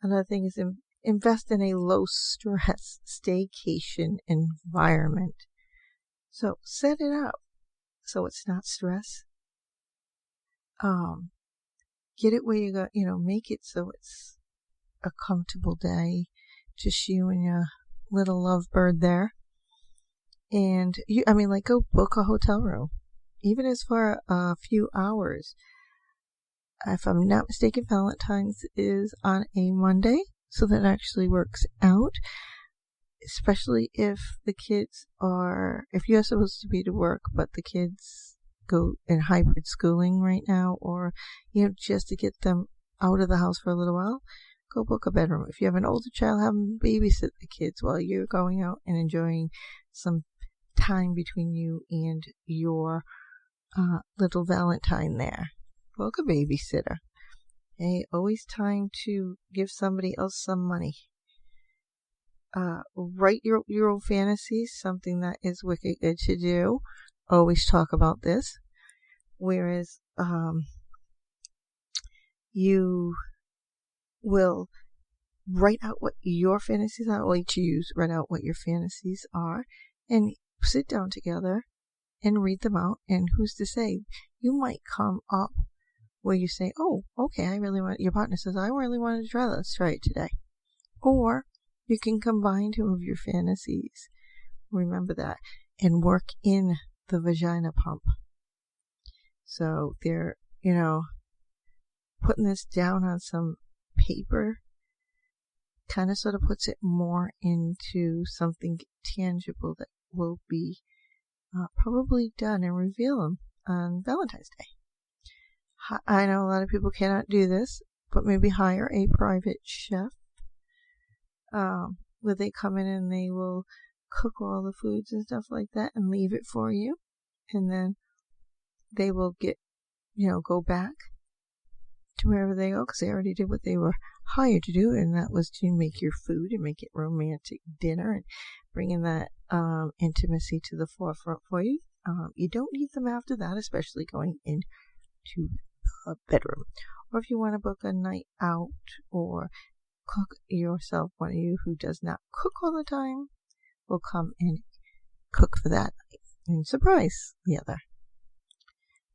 Another thing is invest in a low stress staycation environment. So set it up so it's not stress. Get it where you go, make it so it's a comfortable day, just you and your little lovebird there. And go book a hotel room, even as for a few hours. If I'm not mistaken, Valentine's is on a Monday, so that actually works out. Especially if if you're supposed to be to work, but the kids go in hybrid schooling right now, or, just to get them out of the house for a little while, go book a bedroom. If you have an older child, have them babysit the kids while you're going out and enjoying some time between you and your little Valentine there. Book a babysitter. Hey, always time to give somebody else some money. Write your own fantasies, something that is wicked good to do. Always talk about this. Whereas you will write out what your fantasies are. Write out what your fantasies are, and sit down together and read them out. And who's to say, you might come up where you say, oh, okay, your partner says, I really wanted to try that. Let's try it today. Or you can combine two of your fantasies. Remember that. And work in the vagina pump. So they're, putting this down on some paper kind of sort of puts it more into something tangible that will be probably done and reveal them on Valentine's Day. I know a lot of people cannot do this, but maybe hire a private chef where they come in and they will cook all the foods and stuff like that and leave it for you. And then they will go back to wherever they go because they already did what they were hired to do, and that was to make your food and make it romantic dinner and bringing that intimacy to the forefront for you. You don't need them after that, especially going into the bedroom. Or if you want to book a night out or cook yourself, one of you who does not cook all the time will come and cook for that night and surprise the other.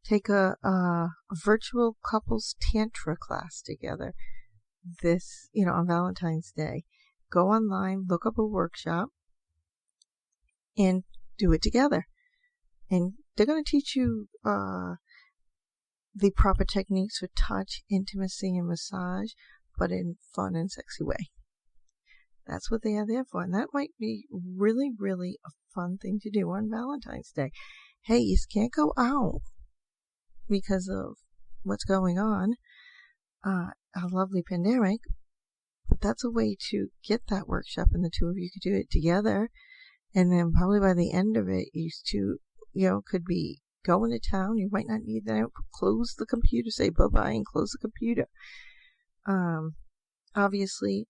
Take a virtual couples tantra class together on Valentine's Day. Go online, look up a workshop, and do it together. And they're going to teach you the proper techniques for touch, intimacy, and massage, but in a fun and sexy way. That's what they are there for. And that might be really, really a fun thing to do on Valentine's Day. Hey, you can't go out because of what's going on, a lovely pandemic, but that's a way to get that workshop, and the two of you could do it together, and then probably by the end of it, you two, could be going to town. You might not need that. Close the computer, say bye-bye and close the computer. Obviously,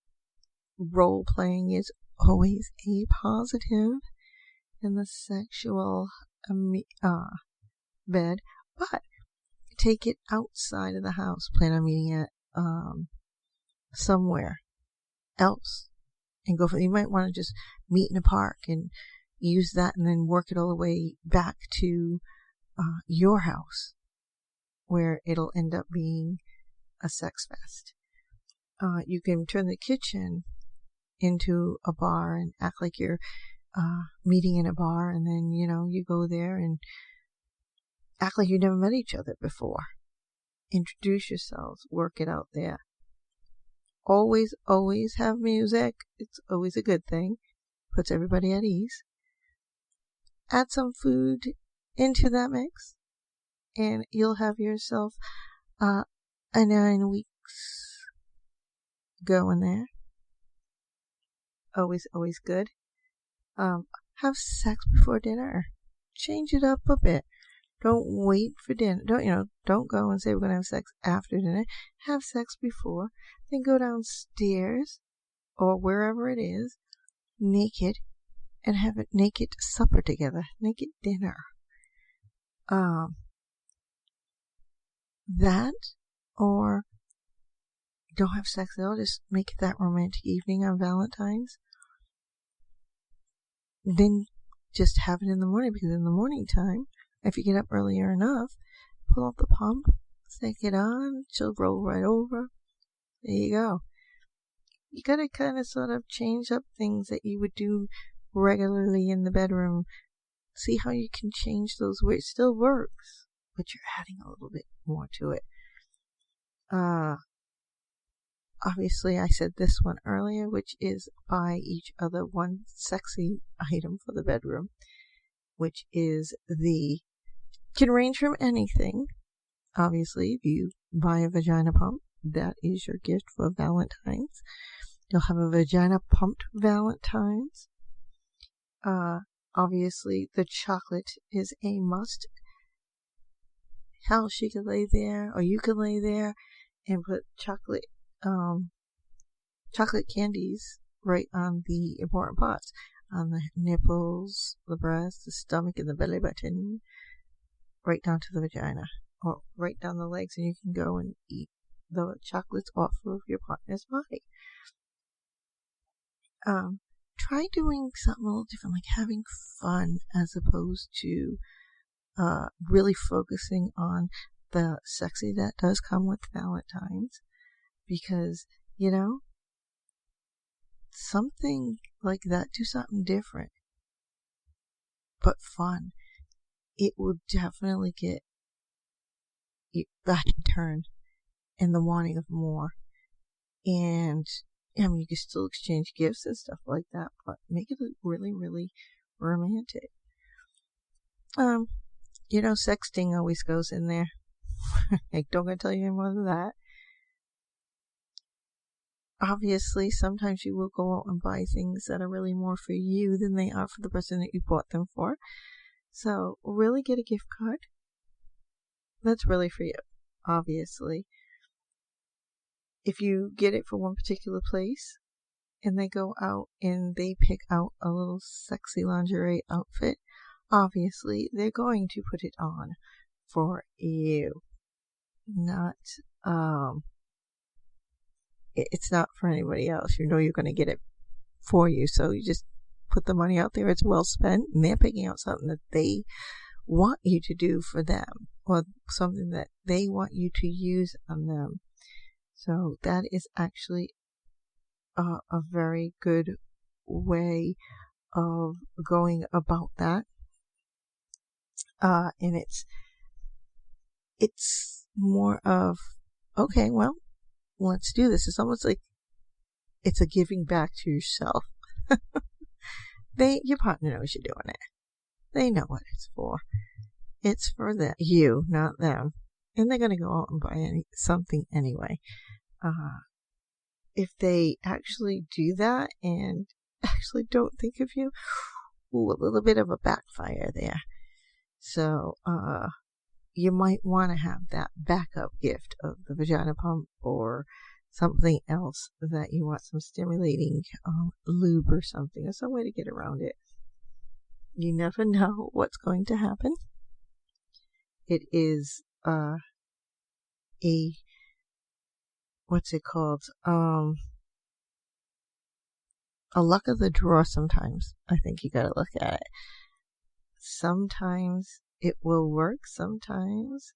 role-playing is always a positive in the sexual bed, but take it outside of the house. Plan on meeting at somewhere else and go for it. You might want to just meet in a park and use that and then work it all the way back to your house where it'll end up being a sex fest. You can turn the kitchen into a bar and act like you're meeting in a bar, and then, you go there and act like you never met each other before. Introduce yourselves. Work it out there. Always, always have music. It's always a good thing. Puts everybody at ease. Add some food into that mix, and you'll have yourself a 9 weeks going there. Always, always good. Have sex before dinner. Change it up a bit. Don't wait for dinner. Don't go and say we're going to have sex after dinner. Have sex before. Then go downstairs or wherever it is, naked, and have a naked supper together. Naked dinner. That, or don't have sex at all. Just make it that romantic evening on Valentine's. Then just have it in the morning, because in the morning time, if you get up earlier enough, pull out the pump, stick it on, she'll roll right over. There you go. You gotta kind of sort of change up things that you would do regularly in the bedroom. See how you can change those where it still works, but you're adding a little bit more to it. Obviously, I said this one earlier, which is buy each other one sexy item for the bedroom, which is can range from anything. Obviously, if you buy a vagina pump, that is your gift for Valentine's. You'll have a vagina pumped Valentine's. Obviously, the chocolate is a must. Hell, she could lay there, or you could lay there and put chocolate candies right on the important parts, on the nipples, the breast, the stomach, and the belly button, right down to the vagina, or right down the legs, and you can go and eat the chocolates off of your partner's body. Try doing something a little different, like having fun, as opposed to really focusing on the sexy that does come with Valentine's, because, something like that, do something different, but fun. It will definitely get you back in turn and the wanting of more. And, you can still exchange gifts and stuff like that, but make it really, really romantic. Sexting always goes in there. I don't gonna tell you any more than that. obviously, sometimes you will go out and buy things that are really more for you than they are for the person that you bought them for. So really get a gift card that's really for you, obviously. If you get it for one particular place and they go out and they pick out a little sexy lingerie outfit, obviously they're going to put it on for you. It's not for anybody else. You know you're going to get it for you, so you just put the money out there. It's well spent, and they're picking out something that they want you to do for them, or something that they want you to use on them. So that is actually a very good way of going about that. And it's more of, okay, well, let's do this. It's almost like it's a giving back to yourself. Your partner knows you're doing it. They know what it's for. It's for you, not them. And they're going to go out and buy something anyway. If they actually do that and actually don't think of you, a little bit of a backfire there. So, you might want to have that backup gift of the vagina pump or something else that you want, some stimulating lube or something, or some way to get around it. You never know what's going to happen. It is what's it called? A luck of the draw sometimes. I think you gotta look at it. Sometimes it will work, sometimes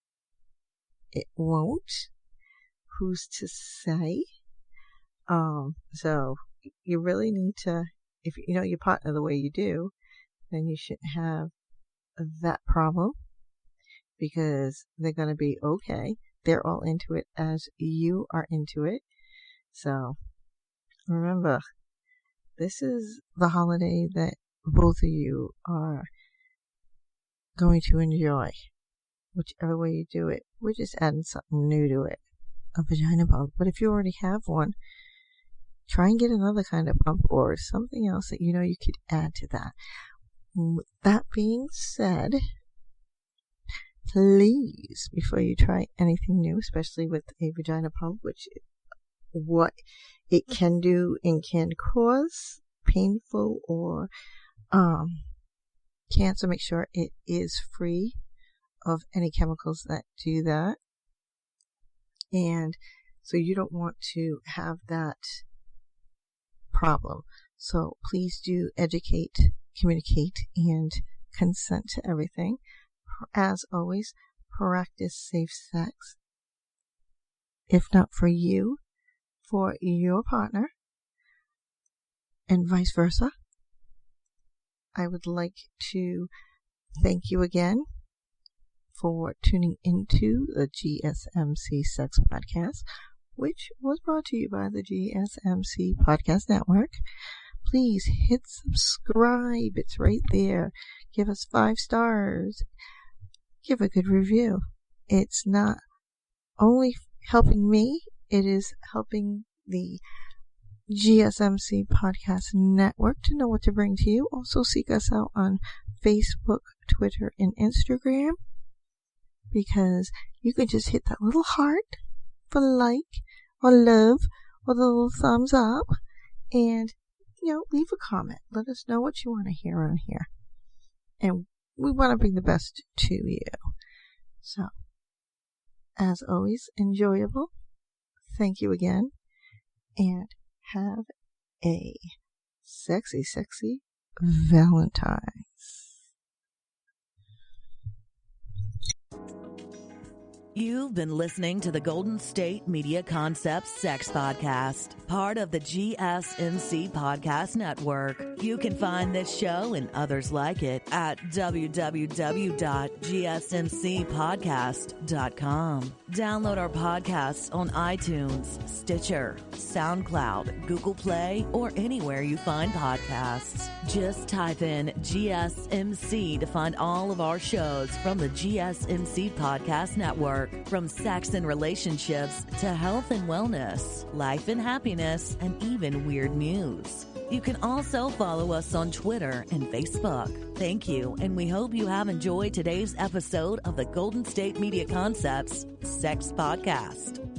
it won't. Who's to say? So you really need to, if you know your partner the way you do, then you shouldn't have that problem, because they're going to be okay. They're all into it as you are into it. So remember, this is the holiday that both of you are going to enjoy. Whichever way you do it, we're just adding something new to it, a vagina pump. But if you already have one, try and get another kind of pump or something else that you know you could add to that. With that being said, please, before you try anything new, especially with a vagina pump, what it can do and can cause painful or cancer, make sure it is free of any chemicals that do that. And so you don't want to have that problem. So please do educate, communicate, and consent to everything. As always, practice safe sex. If not for you, for your partner, and vice versa. I would like to thank you again for tuning into the GSMC Sex Podcast, which was brought to you by the GSMC Podcast Network. Please hit subscribe. It's right there. Give us 5 stars. Give a good review. It's not only helping me, it is helping the GSMC Podcast Network to know what to bring to you. Also seek us out on Facebook, Twitter, and Instagram, because you can just hit that little heart for like or love or the little thumbs up and, leave a comment. Let us know what you want to hear on here. And we want to bring the best to you. So, as always, enjoyable. Thank you again. And have a sexy, sexy Valentine. You've been listening to the Golden State Media Concepts Sex Podcast, part of the GSMC Podcast Network. You can find this show and others like it at www.gsmcpodcast.com. Download our podcasts on iTunes, Stitcher, SoundCloud, Google Play, or anywhere you find podcasts. Just type in GSMC to find all of our shows from the GSMC Podcast Network. Network. From sex and relationships to health and wellness, life and happiness, and even weird news. You can also follow us on Twitter and Facebook. Thank you, and we hope you have enjoyed today's episode of the Golden State Media Concepts Sex Podcast.